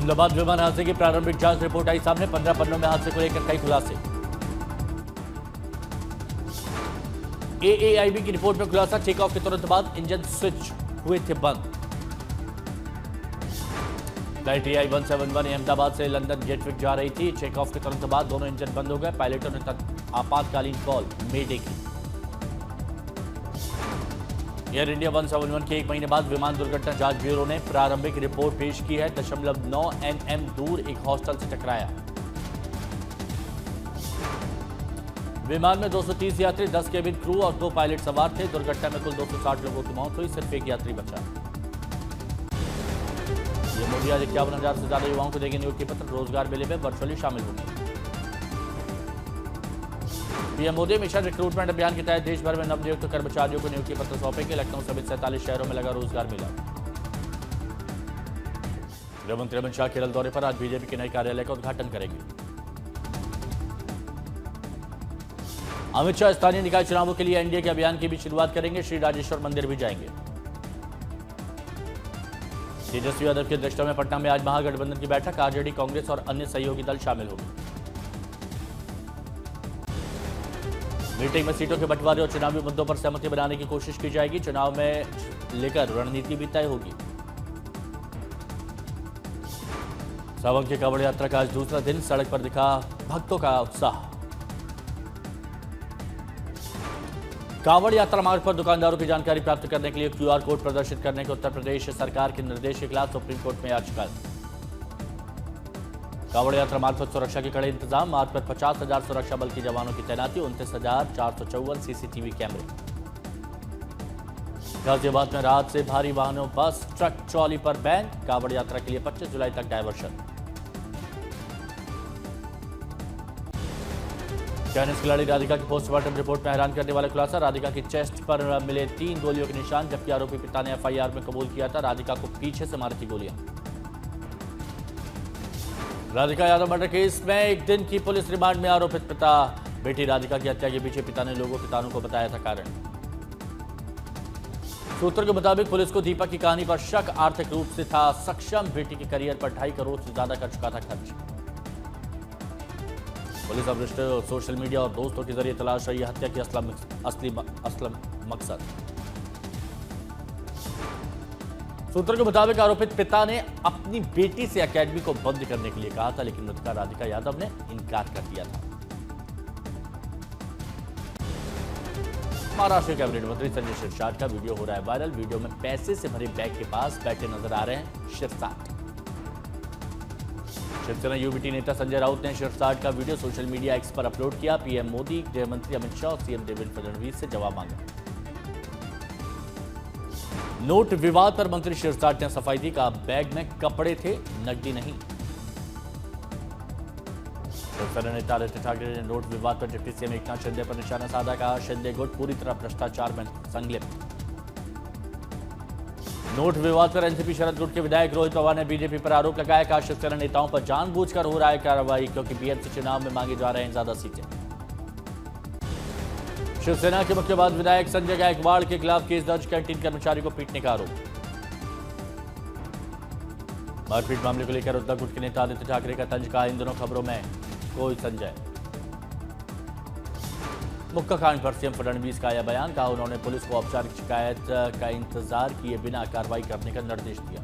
अहमदाबाद विमान हादसे की प्रारंभिक जांच रिपोर्ट आई सामने। 15 पन्नों में हादसे को लेकर कई खुलासे। एएआईबी की रिपोर्ट में खुलासा, टेक ऑफ के तुरंत बाद इंजन स्विच हुए थे बंद। फ्लाइट AI 171 अहमदाबाद से लंदन गेटविक जा रही थी। टेक ऑफ के तुरंत बाद दोनों इंजन बंद हो गए। पायलटों ने आपातकालीन कॉल मेडे की। एयर इंडिया 171 के 1 महीने बाद विमान दुर्घटना जांच ब्यूरो ने प्रारंभिक रिपोर्ट पेश की है। 0.9 nm दूर एक हॉस्टल से टकराया। विमान में 230 यात्री, 10 केबिन क्रू और 2 पायलट सवार थे। दुर्घटना में कुल 260 लोगों की मौत हुई, सिर्फ एक यात्री बचा। ये मोदी आज 51,000 से ज्यादा युवाओं को देंगे नियुक्ति पत्र। रोजगार मेले में वर्चुअली शामिल होंगे। पीएम मोदी मिशन रिक्रूटमेंट अभियान के तहत देश भर में नवनियुक्त कर्मचारियों को नियुक्ति पत्र सौंपेंगे। लखनऊ समेत 47 शहरों में लगा रोजगार मेला। गृह मंत्री अमित शाह केरल दौरे पर आज बीजेपी के नए कार्यालय का उद्घाटन करेंगे। अमित शाह स्थानीय निकाय चुनावों के लिए एनडीए के अभियान की भी शुरुआत करेंगे। श्री राजेश्वर मंदिर भी जाएंगे। तेजस्वी यादव की अध्यक्षता में पटना में आज महागठबंधन की बैठक। आरजेडी, कांग्रेस और अन्य सहयोगी दल शामिल होंगे। मीटिंग में सीटों के बंटवारे और चुनावी मुद्दों पर सहमति बनाने की कोशिश की जाएगी। चुनाव में लेकर रणनीति भी तय होगी। सावन की कांवड़ यात्रा का आज दूसरा दिन, सड़क पर दिखा भक्तों का उत्साह। कांवड़ यात्रा मार्ग पर दुकानदारों की जानकारी प्राप्त करने के लिए QR कोड प्रदर्शित करने के उत्तर प्रदेश सरकार के निर्देश के खिलाफ सुप्रीम कोर्ट में याचिका। कांवड़ यात्रा मार्ग पर सुरक्षा के कड़े इंतजाम। मार्ग पर 50,000 सुरक्षा बल के जवानों की तैनाती, 29,454 CCTV कैमरे। गाजियाबाद में रात से भारी वाहनों, बस, ट्रक, ट्रॉली पर बैन। कांवड़ यात्रा के लिए 25 जुलाई तक डायवर्शन। टेनिस खिलाड़ी राधिका की पोस्टमार्टम रिपोर्ट में हैरान करने वाला खुलासा। राधिका की चेस्ट पर मिले 3 गोलियों के निशान, जबकि आरोपी पिता ने FIR में कबूल किया था राधिका को पीछे से मारी थी गोलियां। राधिका यादव मर्डर केस में एक दिन की पुलिस रिमांड में आरोपित पिता। बेटी राधिका की हत्या के पीछे पिता ने लोगों के तानों को बताया था कारण। सूत्रों के मुताबिक पुलिस को दीपक की कहानी पर शक, आर्थिक रूप से था सक्षम। बेटी के करियर पर 2.5 करोड़ से ज्यादा कर चुका था खर्च। पुलिस अब रिश्ते, सोशल मीडिया और दोस्तों के जरिए तलाश रही है हत्या की असली मकसद। सूत्रों के मुताबिक आरोपित पिता ने अपनी बेटी से एकेडमी को बंद करने के लिए कहा था, लेकिन मृतका राधिका यादव ने इनकार कर दिया था। महाराष्ट्र के कैबिनेट मंत्री संजय शिरसाट का वीडियो हो रहा है वायरल। वीडियो में पैसे से भरे बैग के पास बैठे नजर आ रहे हैं शिरसाट। शिवसेना यूबीटी नेता संजय राउत ने शिरसाट का वीडियो सोशल मीडिया X पर अपलोड किया। पीएम मोदी, गृह मंत्री अमित शाह और सीएम देवेंद्र फडणवीस से जवाब मांगा। नोट विवाद पर मंत्री शिरसाट ने सफाई दी, कहा बैग में कपड़े थे, नकदी नहीं। शिवसेना नेता आदित्य ठाकरे ने नोट विवाद पर डिप्टी सीएम एकनाथ शिंदे पर निशाना साधा, कहा शिंदे गुट पूरी तरह भ्रष्टाचार में संलिप्त। नोट विवाद पर एनसीपी शरद गुट के विधायक रोहित पवार ने बीजेपी पर आरोप लगाया, कहा शिवसेना नेताओं पर जानबूझकर हो रहा है कार्रवाई, क्योंकि बीएमसी चुनाव में मांगे जा रहे हैं ज्यादा सीटें। शिवसेना के मुख्यवाद विधायक संजय गायकवाड़ के खिलाफ केस दर्ज, कैंटीन कर्मचारी को पीटने का आरोप। मारपीट मामले को लेकर उद्धव गुट के नेता आदित्य ठाकरे का तंज, कहा इन दोनों खबरों में कोई संजय। मुक्का कांड पर सीएम फडणवीस का आया बयान, कहा उन्होंने पुलिस को औपचारिक शिकायत का इंतजार किए बिना कार्रवाई करने का निर्देश दिया।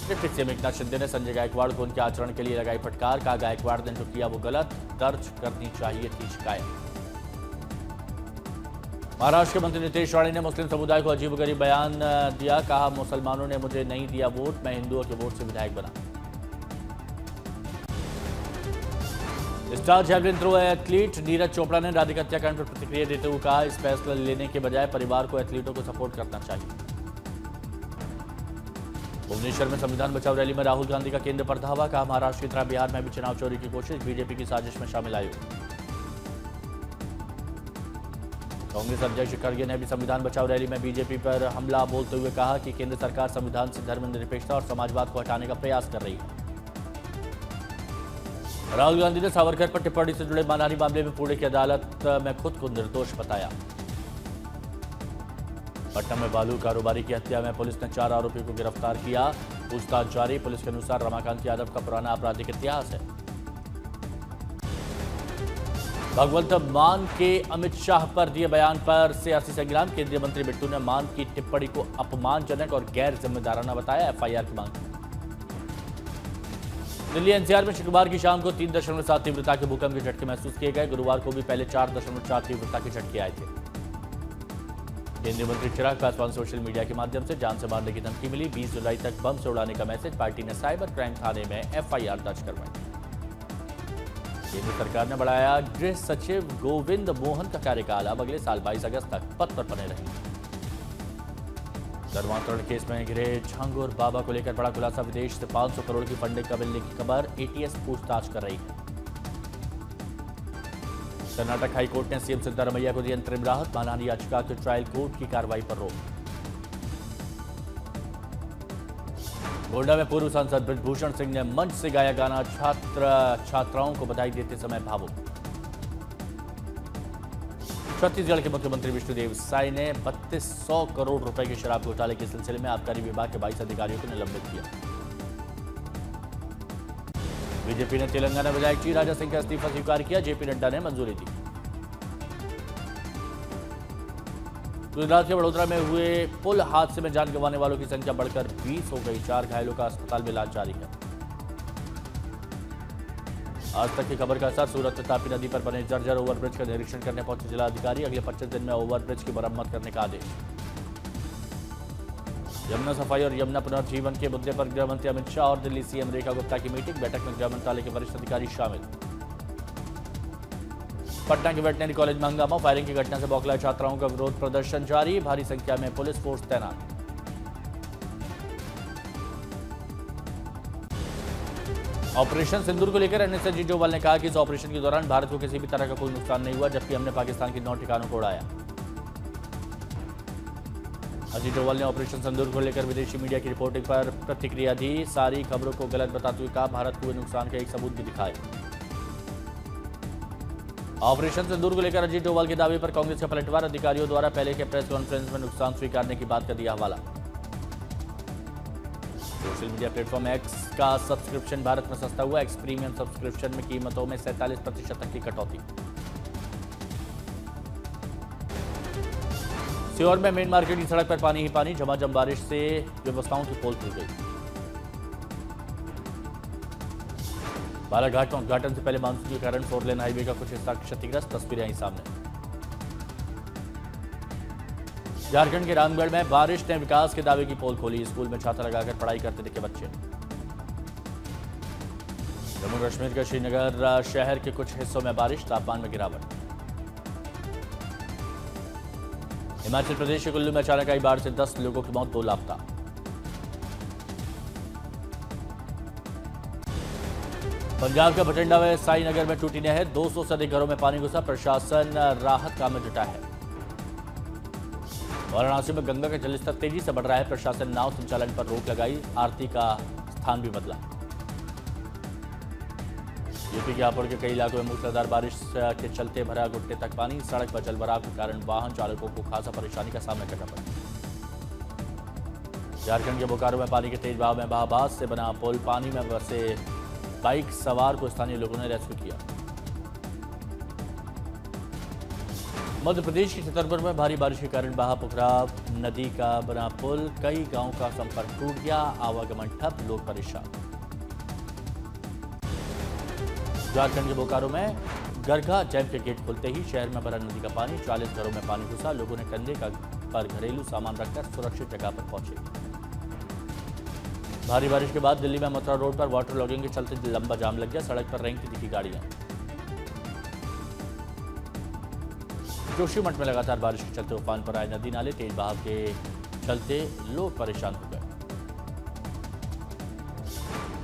डिप्टी सीएम एकनाथ शिंदे ने संजय गायकवाड़ को उनके आचरण के लिए लगाई फटकार, कहा गायकवाड़ ने जो किया वो गलत, दर्ज करनी चाहिए थी शिकायत। महाराष्ट्र के मंत्री नितेश राणे ने मुस्लिम समुदाय को अजीबोगरीब बयान दिया, कहा मुसलमानों ने मुझे नहीं दिया वोट, मैं हिंदुओं के वोट से विधायक बना। Star javelin throw athlete Neeraj Chopra ने राधिका हत्याकांड पर प्रतिक्रिया देते हुए कहा इस फैसला लेने के बजाय परिवार को एथलीटों को सपोर्ट करना चाहिए। भुवनेश्वर में संविधान बचाओ रैली में राहुल गांधी का केंद्र पर धावा, कहा महाराष्ट्र की तरह बिहार में भी चुनाव चोरी की कोशिश, बीजेपी की साजिश में शामिल आयोग। कांग्रेस अध्यक्ष खड़गे ने भी संविधान बचाओ रैली में बीजेपी पर हमला बोलते हुए कहा कि केंद्र सरकार संविधान से धर्मनिरपेक्षता और समाजवाद को हटाने का प्रयास कर रही है। राहुल गांधी ने सावरकर पर टिप्पणी से जुड़े मानहानि मामले में पुणे की अदालत में खुद को निर्दोष बताया। पटना में बालू कारोबारी की हत्या में पुलिस ने 4 आरोपियों को गिरफ्तार किया। पूछताछ जारी। पुलिस के अनुसार रमाकांत यादव का पुराना आपराधिक इतिहास है। भगवंत मान के अमित शाह पर दिए बयान पर सियासी संग्राम। केंद्रीय मंत्री बिट्टू ने मान की टिप्पणी को अपमानजनक और गैर जिम्मेदाराना बताया। एफआईआर की मांग। दिल्ली एनसीआर में शुक्रवार की शाम को 3.7 तीव्रता के भूकंप के झटके महसूस किए गए। गुरुवार को भी पहले 4.4 तीव्रता के झटके आए थे। केंद्रीय मंत्री चिराग पासवान सोशल मीडिया के माध्यम से जान से मारने की धमकी मिली। 20 जुलाई तक बम से उड़ाने का मैसेज। पार्टी ने साइबर क्राइम थाने में एफआईआर दर्ज करवाई। केंद्र सरकार ने बढ़ाया गृह सचिव गोविंद मोहन का कार्यकाल। अब अगले साल 22 अगस्त तक पद पर बने रहेंगे। धर्मांतरण केस में घिरे झांगुर बाबा को लेकर बड़ा खुलासा। विदेश से 500 करोड़ की फंडिंग का मिलने की खबर। एटीएस पूछताछ कर रही है। कर्नाटक हाईकोर्ट ने सीएम सिद्धारमैया को दी अंतरिम राहत। मानहानि याचिका के ट्रायल कोर्ट की कार्रवाई पर रोक। गोंडा में पूर्व सांसद ब्रजभूषण सिंह ने मंच से गाया गाना। छात्राओं को बधाई देते समय भावुक। छत्तीसगढ़ के मुख्यमंत्री विष्णुदेव साय ने 3200 करोड़ रुपए के शराब घोटाले के सिलसिले में आबकारी विभाग के 22 अधिकारियों को निलंबित किया। बीजेपी ने तेलंगाना विधायक टी राजा सिंह का इस्तीफा स्वीकार किया। जेपी नड्डा ने मंजूरी दी। गुजरात के वडोदरा में हुए पुल हादसे में जान गंवाने वालों की संख्या बढ़कर 20 हो गई। 4 घायलों का अस्पताल में इलाज जारी है। आज तक की खबर का असर। सूरत में तापी नदी पर बने जर्जर ओवरब्रिज का निरीक्षण करने पहुंचे जिलाधिकारी। अगले 25 दिन में ओवरब्रिज की मरम्मत करने का आदेश। यमुना सफाई और यमुना पुनर्जीवन के मुद्दे पर गृह मंत्री अमित शाह और दिल्ली सीएम रेखा गुप्ता की मीटिंग। बैठक में गृह मंत्रालय के वरिष्ठ अधिकारी शामिल। पटना के वेटनरी कॉलेज में हंगामा। फायरिंग की घटना से बौखलाए छात्राओं का विरोध प्रदर्शन जारी। भारी संख्या में पुलिस फोर्स तैनात। ऑपरेशन सिंदूर को लेकर एनएसएस अजीत डोभाल ने कहा कि इस ऑपरेशन के दौरान भारत को किसी भी तरह का कोई नुकसान नहीं हुआ, जबकि हमने पाकिस्तान के 9 ठिकानों को उड़ाया। अजीत डोभाल ने ऑपरेशन सिंदूर को लेकर विदेशी मीडिया की रिपोर्टिंग पर प्रतिक्रिया दी। सारी खबरों को गलत बताते हुए कहा, भारत को हुए नुकसान का एक सबूत भी दिखाए। ऑपरेशन सिंदूर को लेकर अजीत डोभाल के दावे पर कांग्रेस का पलटवार। अधिकारियों द्वारा पहले के प्रेस कॉन्फ्रेंस में नुकसान स्वीकारने की बात का दिया हवाला। सोशल मीडिया प्लेटफॉर्म एक्स का सब्सक्रिप्शन भारत में सस्ता हुआ। एक्स प्रीमियम सब्सक्रिप्शन में कीमतों में 47% तक की कटौती। सीहोर में मेन मार्केट की सड़क पर पानी ही पानी। झमाझम बारिश से व्यवस्थाओं की पोल खुल गई। बालाघाट में उद्घाटन से पहले मानसून के कारण 4 लेन हाईवे का कुछ हिस्सा क्षतिग्रस्त। तस्वीरें आई सामने। झारखंड के रामगढ़ में बारिश ने विकास के दावे की पोल खोली। स्कूल में छाता लगाकर पढ़ाई करते दिखे बच्चे। जम्मू कश्मीर के श्रीनगर शहर के कुछ हिस्सों में बारिश। तापमान में गिरावट। हिमाचल प्रदेश के कुल्लू में अचानक आई बाढ़ से 10 लोगों की मौत, 2 लापता। पंजाब के बठिंडा में साई नगर में टूटी नहर। 200 से अधिक घरों में पानी घुसा। प्रशासन राहत काम में जुटा है। वाराणसी में गंगा का जलस्तर तेजी से बढ़ रहा है। प्रशासन नाव संचालन पर रोक लगाई। आरती का स्थान भी बदला। यूपी के हापुड़ के कई इलाकों में मूसलाधार बारिश के चलते भरा घुटने तक पानी। सड़क पर जलभराव के कारण वाहन चालकों को खासा परेशानी का सामना करना पड़ा। झारखंड के बोकारो में पानी के तेज बहाव में बहाबाद से बना पुल। पानी में बसे बाइक सवार को स्थानीय लोगों ने रेस्क्यू किया। मध्य प्रदेश के छतरपुर में भारी बारिश के कारण बहापुखरा नदी का बना पुल। कई गांवों का संपर्क टूट गया। आवागमन ठप, लोग परेशान। झारखंड के बोकारो में गरघा डैम के गेट खुलते ही शहर में भरा नदी का पानी। 40 घरों में पानी घुसा। लोगों ने कंधे पर घरेलू सामान रखकर सुरक्षित जगह पर पहुंचे। भारी बारिश के बाद दिल्ली में मथुरा रोड पर वाटर लॉगिंग के चलते लंबा जाम लग गया। सड़क पर रेंगती दिखी गाड़ियां। जोशीमठ में लगातार बारिश के चलते उफान पर आए नदी नाले। तेज बहाव के चलते लोग परेशान हो गए।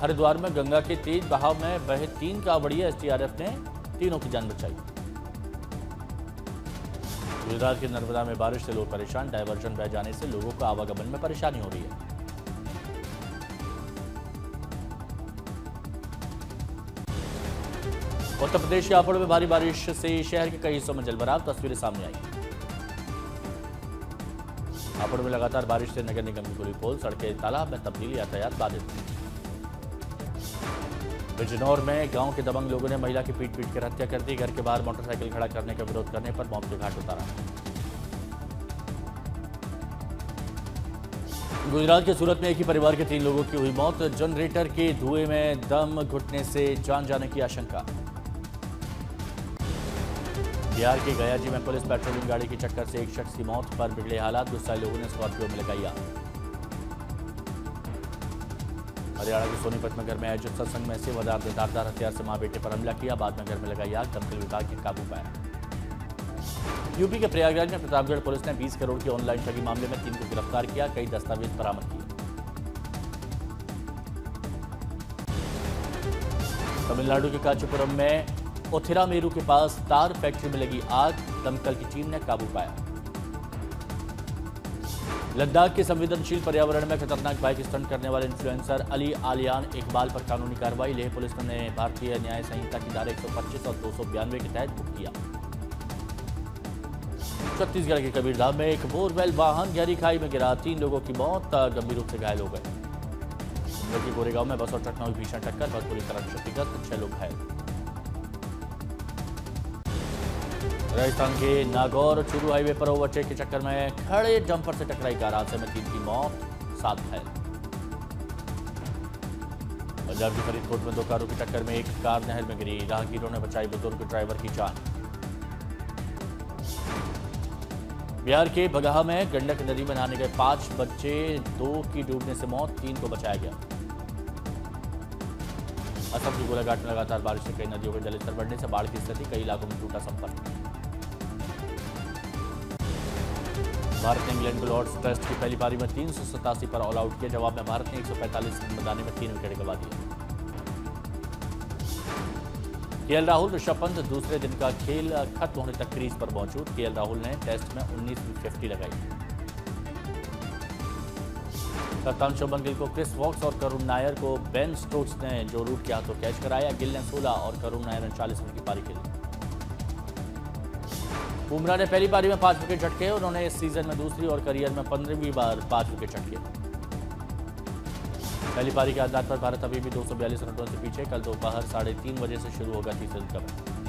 हरिद्वार में गंगा के तेज बहाव में बहे 3 कांवड़िए। एसडीआरएफ ने तीनों की जान बचाई। गुजरात के नर्मदा में बारिश से लोग परेशान। डायवर्जन बह जाने से लोगों को आवागमन में परेशानी हो रही है। उत्तर प्रदेश के हापुड़ में भारी बारिश से शहर के कई हिस्सों में जलभराव। तस्वीरें सामने आई। हापुड़ में लगातार बारिश से नगर निगम की खुली पोल, सड़कें तालाब में तब्दील, यातायात बाधित। बिजनौर में गांव के दबंग लोगों ने महिला की पीट कर हत्या कर दी। घर के बाहर मोटरसाइकिल खड़ा करने का विरोध करने पर मौत के घाट उतारा। गुजरात के सूरत में एक ही परिवार के 3 लोगों की हुई मौत। जनरेटर के धुएं में दम घुटने से जान जाने की आशंका। बिहार के गयाजी में पुलिस पेट्रोलिंग गाड़ी की टक्कर से एक शख्स की मौत पर बिगड़े हालात, गुस्साए लोगों ने स्कॉर्पियो में लगाई आग। हरियाणा के सोनीपत में घर में आयोजित सत्संग में सेवादार ने धारदार हथियार से मां बेटे पर हमला किया, बाद में घर में लगाई आग, दमकल विभाग ने काबू पाया। यूपी के प्रयागराज में प्रतापगढ़ पुलिस ने 20 करोड़ की ऑनलाइन ठगी मामले में 3 को गिरफ्तार किया, कई दस्तावेज बरामद किए। तमिलनाडु के कांचीपुरम में ओथिरामेरू के पास तार फैक्ट्री में लगी आग, दमकल की टीम ने काबू पाया। लद्दाख के संवेदनशील पर्यावरण में खतरनाक बाइक स्टंट करने वाले इन्फ्लुएंसर अली आलियान इकबाल पर कानूनी कार्रवाई। लेह पुलिस ने भारतीय न्याय संहिता की धारा 125 और 292 के तहत बुक किया। छत्तीसगढ़ के कबीरधाम में एक बोरवेल वाहन गहरी खाई में गिरा, 3 लोगों की मौत, गंभीर रूप से घायल हो गए। जबकि गोरेगांव में बस और ट्रक में हुई भीषण टक्कर, बस पूरी तरह क्षतिग्रस्त, 6 लोग घायल। राजस्थान के नागौर चूरू हाईवे पर ओवरटेक के चक्कर में खड़े डंपर से टकराई कार, हादसे में 3 की मौत, 7 घायल। पंजाब के फरीदकोट में 2 कारों की टक्कर में एक कार नहर में गिरी, राहगीरों ने बचाई बुजुर्ग ड्राइवर की जान। बिहार के बगहा में गंडक नदी में नहाने गए 5 बच्चे, 2 की डूबने से मौत, 3 को बचाया गया। असम के गोलाघाट में लगातार बारिश से कई नदियों के जलस्तर बढ़ने से बाढ़ की स्थिति, कई इलाकों में टूटा संपर्क। भारत ने इंग्लैंड को लॉर्ड्स टेस्ट की पहली पारी में 387 पर ऑल आउट किया, जवाब में भारत ने 145 रन बनाने में 3 विकेट गंवा दिए। केएल राहुल, ऋषभ पंत दूसरे दिन का खेल खत्म होने तक क्रीज पर मौजूद। केएल राहुल ने टेस्ट में 19वीं 50 लगाई। कप्तान शुभमन गिल को क्रिस वॉक्स और करुण नायर को बेन स्टोक्स ने जो रूट के हाथों कैच कराया। गिल ने 16 और करुण नायर ने 40 रन की पारी खेली। बुमराह ने पहली पारी में 5 विकेट झटके, उन्होंने इस सीजन में दूसरी और करियर में 15वीं बार 5 विकेट झटके। पहली पारी के आधार पर भारत अभी भी 242 रनों से पीछे। कल दोपहर 3:30 बजे से शुरू होगा तीसरा दिन का मैच।